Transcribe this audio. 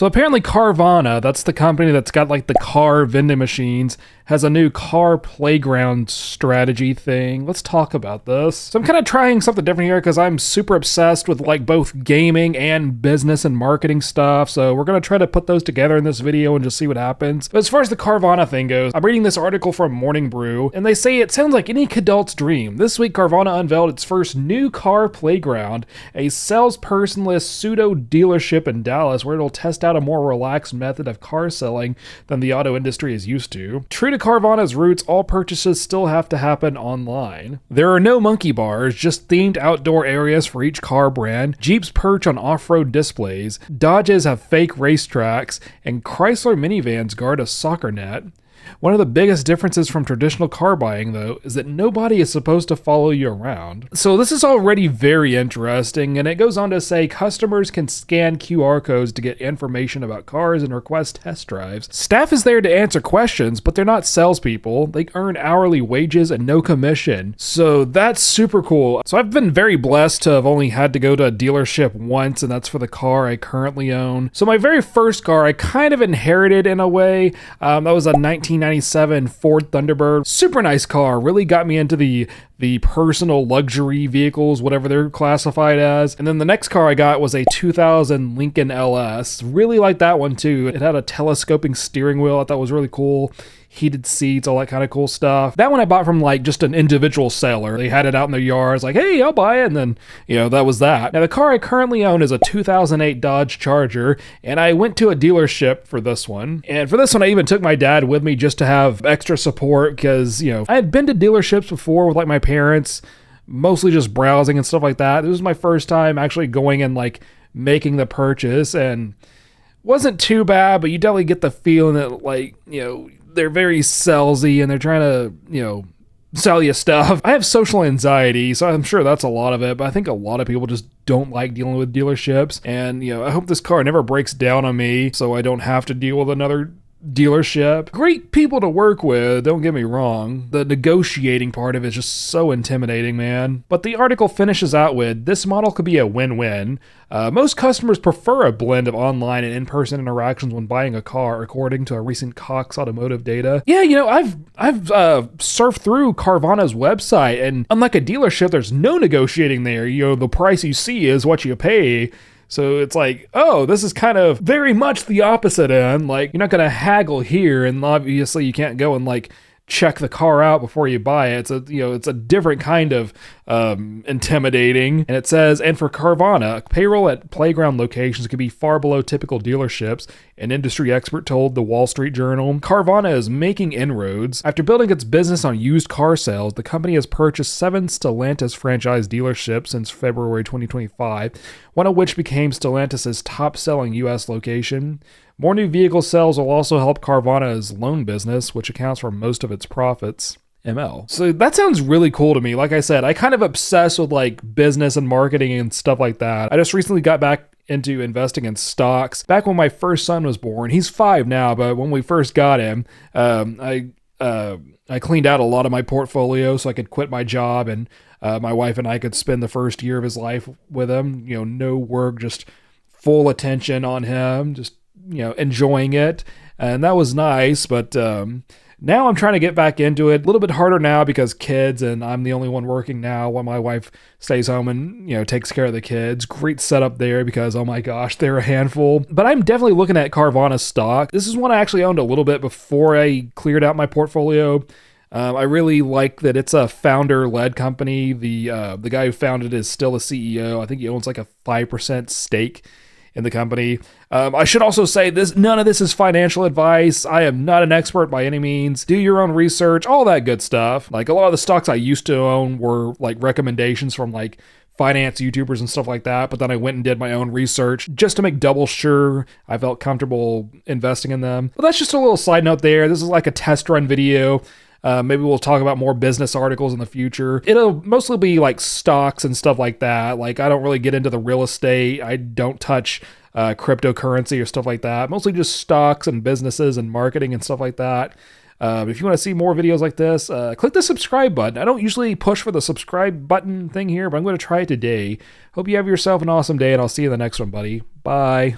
So apparently Carvana, that's the company that's got like the car vending machines, has a new car playground strategy thing. Let's talk about this. So I'm kind of trying something different here because I'm super obsessed with like both gaming and business and marketing stuff. So we're going to try to put those together in this video and just see what happens. But as far as the Carvana thing goes, I'm reading this article from Morning Brew, and they say it sounds like any adult's dream. This week, Carvana unveiled its first new car playground, a salesperson-less pseudo dealership in Dallas where it'll test out a more relaxed method of car selling than the auto industry is used to. True to Carvana's roots, all purchases still have to happen online. There are no monkey bars, just themed outdoor areas for each car brand. Jeeps perch on off-road displays, Dodges have fake racetracks, and Chrysler minivans guard a soccer net. One of the biggest differences from traditional car buying, though, is that nobody is supposed to follow you around. So this is already very interesting, and it goes on to say customers can scan QR codes to get information about cars and request test drives. Staff is there to answer questions, but they're not salespeople. They earn hourly wages and no commission. So that's super cool. So I've been very blessed to have only had to go to a dealership once, and that's for the car I currently own. So my very first car I kind of inherited in a way. That was a 1997 Ford Thunderbird. Super nice car. Really got me into the personal luxury vehicles, whatever they're classified as. And then the next car I got was a 2000 Lincoln LS. Really liked that one too. It had a telescoping steering wheel I thought was really cool. Heated seats, all that kind of cool stuff. That one I bought from like just an individual seller. They had it out in their yards like, hey, I'll buy it. And then, that was that. Now the car I currently own is a 2008 Dodge Charger, and I went to a dealership for this one. And for this one, I even took my dad with me just to have extra support because, I had been to dealerships before with like my parents, mostly just browsing and stuff like that. This was my first time actually going and like making the purchase, and wasn't too bad, but you definitely get the feeling that like, they're very salesy and they're trying to, sell you stuff. I have social anxiety, so I'm sure that's a lot of it, but I think a lot of people just don't like dealing with dealerships. And, I hope this car never breaks down on me so I don't have to deal with another dealership. Great people to work with, don't get me wrong. The negotiating part of it is just so intimidating, man. But the article finishes out with, this model could be a win-win. Most customers prefer a blend of online and in-person interactions when buying a car, according to a recent Cox Automotive data. Yeah, I've surfed through Carvana's website, and unlike a dealership, there's no negotiating there. The price you see is what you pay. So it's like, oh, this is kind of very much the opposite end. Like, you're not going to haggle here, and obviously you can't go and like check the car out before you buy it. It's a different kind of intimidating. And it says, and for Carvana, payroll at playground locations could be far below typical dealerships. An industry expert told the Wall Street Journal. Carvana is making inroads. After building its business on used car sales, the company has purchased 7 Stellantis franchise dealerships since February 2025, one of which became Stellantis' top-selling U.S. location. More new vehicle sales will also help Carvana's loan business, which accounts for most of its profits. ML. So that sounds really cool to me. Like I said, I kind of obsess with like business and marketing and stuff like that. I just recently got back into investing in stocks. Back when my first son was born, he's 5 now, but when we first got him, I cleaned out a lot of my portfolio so I could quit my job, and my wife and I could spend the first year of his life with him. No work, just full attention on him, just enjoying it. And that was nice, but now I'm trying to get back into it. A little bit harder now because kids, and I'm the only one working now while my wife stays home and, takes care of the kids. Great setup there because, oh my gosh, they're a handful. But I'm definitely looking at Carvana stock. This is one I actually owned a little bit before I cleared out my portfolio. I really like that it's a founder-led company. The guy who founded it is still a CEO. I think he owns like a 5% stake in the company. I should also say this, none of this is financial advice. I am not an expert by any means. Do your own research, all that good stuff. Like a lot of the stocks I used to own were like recommendations from like finance YouTubers and stuff like that, but then I went and did my own research just to make double sure I felt comfortable investing in them. But that's just a little side note there. This is like a test run video. Maybe we'll talk about more business articles in the future. It'll mostly be like stocks and stuff like that. Like I don't really get into the real estate. I don't touch cryptocurrency or stuff like that. Mostly just stocks and businesses and marketing and stuff like that. If you want to see more videos like this, click the subscribe button. I don't usually push for the subscribe button thing here, but I'm going to try it today. Hope you have yourself an awesome day, and I'll see you in the next one, buddy. Bye.